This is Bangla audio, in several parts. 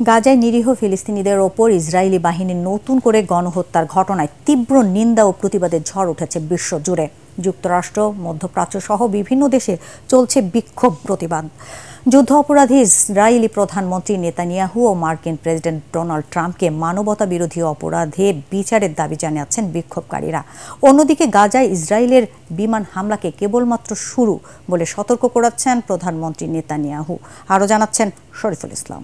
গাজায় নিরীহ ফিলিস্তিনিদের ওপর ইসরায়েলি বাহিনীর নতুন করে গণহত্যার ঘটনায় তীব্র নিন্দা ও প্রতিবাদের ঝড় উঠেছে বিশ্বজুড়ে। যুক্তরাষ্ট্র, মধ্যপ্রাচ্য সহ বিভিন্ন দেশে চলছে বিক্ষোভ প্রতিবাদ। যুদ্ধ অপরাধী ইসরায়েলি প্রধানমন্ত্রী নেতানিয়াহু ও মার্কিন প্রেসিডেন্ট ডোনাল্ড ট্রাম্পকে মানবতা বিরোধী অপরাধে বিচারের দাবি জানাচ্ছেন বিক্ষোভকারীরা। অন্যদিকে গাজায় ইসরায়েলের বিমান হামলাকে কেবলমাত্র শুরু বলে সতর্ক করাচ্ছেন প্রধানমন্ত্রী নেতানিয়াহু। আরও জানাচ্ছেন শরীফুল ইসলাম।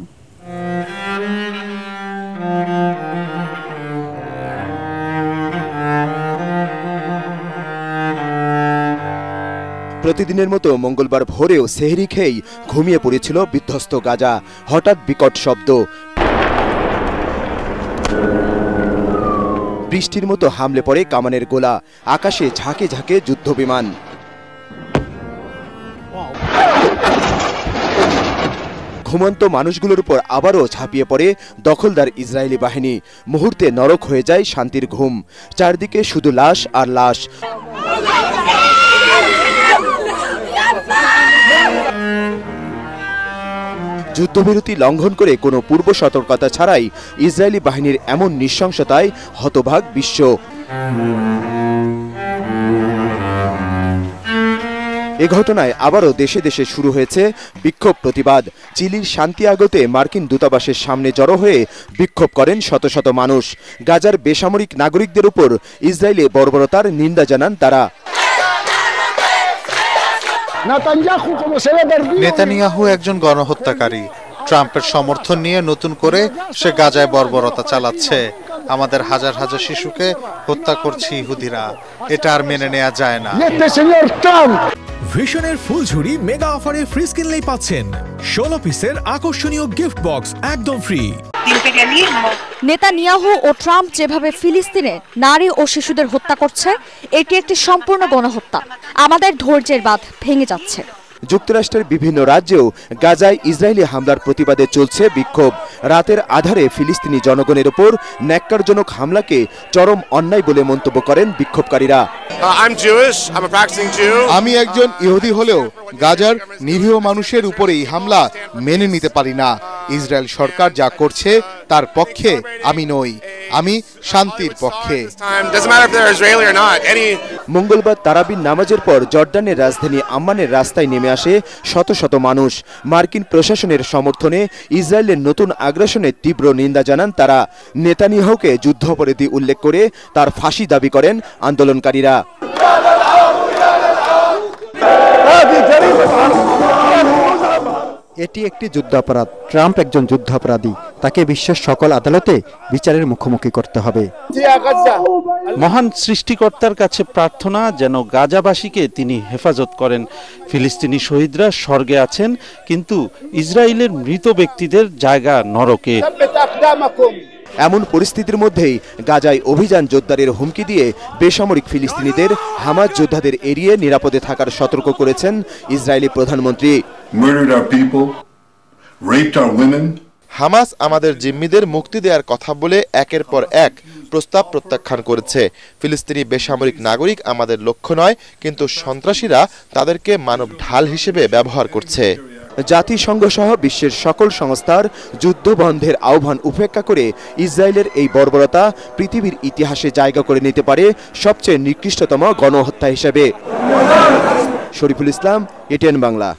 প্রতিদিনের মতো মঙ্গলবার ভোরেও সেহরি খেয়েই ঘুমিয়ে পড়েছিল বিধ্বস্ত গাজা। হঠাৎ বিকট শব্দ, বৃষ্টির মতো হামলে পড়ে কামানের গোলা, আকাশে ঝাঁকে ঝাঁকে যুদ্ধবিমান। ঘুমন্ত মানুষগুলোর উপর আবারও ঝাঁপিয়ে পড়ে দখলদার ইসরায়েলি বাহিনী। মুহূর্তে নরক হয়ে যায় শান্তির ঘুম। চারদিকে শুধু লাশ আর লাশ। যুদ্ধবিরতি লঙ্ঘন করে কোনো পূর্ব সতর্কতা ছাড়াই ইসরায়েলি বাহিনীর এমন নৃশংসতায় হতবাক বিশ্ব। এ ঘটনায় আবারও দেশে দেশে শুরু হয়েছে বিক্ষোভ প্রতিবাদ। চিলির সান্তিয়াগোতে মার্কিন দূতাবাসের সামনে জড়ো হয়ে বিক্ষোভ করেন শত শত মানুষ। গাজার বেসামরিক নাগরিকদের উপর ইসরায়েলি বর্বরতার নিন্দা জানান তারা। নেতানিয়াহু একজন গণহত্যাকারী। ট্রাম্পের সমর্থন নিয়ে নতুন করে সে গাজায় বর্বরতা চালাচ্ছে। আমাদের হাজার হাজার শিশুকে হত্যা করছে ইহুদিরা। এটা আর মেনে নেওয়া যায় না। ভিশনের ফুলঝুরি মেগা অফারে ফ্রিজ কিনলেই পাচ্ছেন 16 পিসের আকর্ষণীয় গিফট বক্স একদম ফ্রি। নেতানিয়াহু ও ট্রাম্প যেভাবে ফিলিস্তিনে নারী ও শিশুদের হত্যা করছে, এটি একটি সম্পূর্ণ গণহত্যা। আমাদের ধৈর্যের বাঁধ ভেঙে যাচ্ছে। যুক্তরাষ্ট্রের বিভিন্ন রাজ্যেও গাজায় ইসরায়েলি হামলার প্রতিবাদে চলছে বিক্ষোভ। রাতের আধারে ফিলিস্তিনি জনগণের উপর ন্যাক্কারজনক হামলাকে চরম অন্যায় বলে মন্তব্য করেন বিক্ষোভকারীরা। আমি একজন ইহুদি হলেও গাজার নিরীহ মানুষের উপরেই হামলা মেনে নিতে পারি না। ইসরায়েল সরকার যা করছে তার পক্ষে আমি নই, আমি শান্তির পক্ষে। মঙ্গলবার তারাবির নামাজের পর জর্ডানের রাজধানী আম্মানের রাস্তায় নেমে আসে শত শত মানুষ। মার্কিন প্রশাসনের সমর্থনে ইসরায়েলের নতুন আগ্রাসনের তীব্র নিন্দা জানান তারা। নেতানিয়াহুকে যুদ্ধাপরাধী উল্লেখ করে তার ফাঁসি দাবি করেন আন্দোলনকারীরা। এটি একটি যুদ্ধাপরাধ। ট্রাম্প একজন যুদ্ধাপরাধী। তাকে বিশ্বের সকল আদালতে বিচারের মুখোমুখি করতে হবে। মহান সৃষ্টিকর্তার কাছে প্রার্থনা যেন গাজাবাসীকে তিনি হেফাজত করেন। ফিলিস্তিনি শহীদরা স্বর্গে আছেন, কিন্তু ইসরায়েলের মৃত ব্যক্তিদের জায়গা নরকে। এমন পরিস্থিতির মধ্যেই গাজায় অভিযান জোরদারের হুমকি দিয়ে বেসামরিক ফিলিস্তিনিদের হামাস যোদ্ধাদের এড়িয়ে নিরাপদে থাকার সতর্ক করেছেন ইসরায়েলি প্রধানমন্ত্রী। হামাস আমাদের জিম্মিদের মুক্তি দেওয়ার কথা বলে একের পর এক প্রস্তাব প্রত্যাখ্যান করেছে। ফিলিস্তিনি বেসামরিক নাগরিক আমাদের লক্ষ্য নয়, কিন্তু সন্ত্রাসীরা তাদেরকে মানব ঢাল হিসেবে ব্যবহার করছে। জাতিসংঘ সহ বিশ্বের সকল সংস্থার যুদ্ধ বন্ধের আহ্বান উপেক্ষা করে ইসরায়েলের এই বর্বরতা পৃথিবীর ইতিহাসে জায়গা করে নিতে পারে সবচেয়ে নিকৃষ্টতম গণহত্যা হিসেবে। শরীফুল ইসলাম, এটিএন বাংলা।